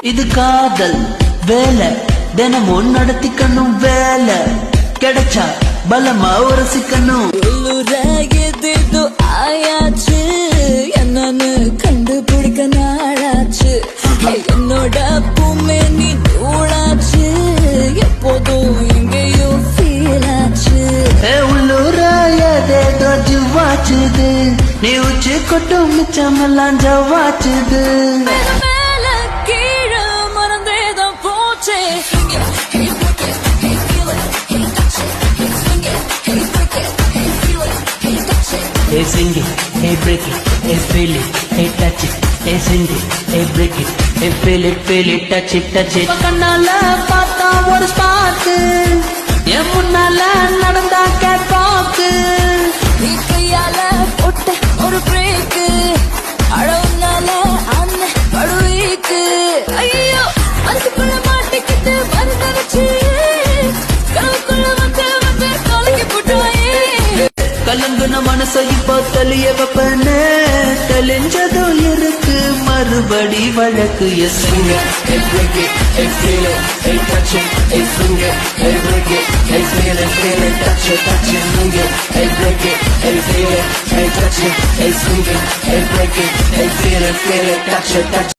இது காதல் வேலை தினமும் நடத்திக்கணும் வேலை கிடைச்சா பலமா உரசிக்கணும். உள்ளுராயதோ ஆயாச்சு என்னன்னு கண்டுபிடிக்க நாளாச்சு. என்னோட பூமே நீ தூளாச்சு எப்போதும் எங்கேயோ ஃபீலாச்சு. உள்ளூராயதேதோ ஜிவாச்சுது நீ உச்சி கொட்டும் மிச்சமெல்லாம் ஜவாச்சுது. மேல கீழே மறந்தேதான் போச்சே. Hey sing it, hey break it, hey feel it, hey touch it, hey sing it, hey break it, hey feel it, touch it, touch it. கண்ணால பார்த்தா ஒரு ஸ்பாட்டு என் முன்னால நடந்தா கேட்பாக்கு. நீ கையால போட்ட ஒரு பிரேக்கு அழகுனால அண்ணன் படுவீக்கு. ஐயோ அதுக்குள்ள மாட்டிக்கிட்டு மறந்துடுச்சு கனவுக்குள்ள வந்து தொலைக்கி போட்டாயே. கலங்குன மனசை இப்போ தெளிய வைப்பனே தெளிஞ்சதும் இருக்கு மறுபடி வழக்கு. Yes Hey break it, hey feel it, hey touch it, hey swing it, hey break it, hey feel it, touch it, swing it, hey break it, hey feel it, hey touch it, hey swing it, hey break it, hey feel it, touch it.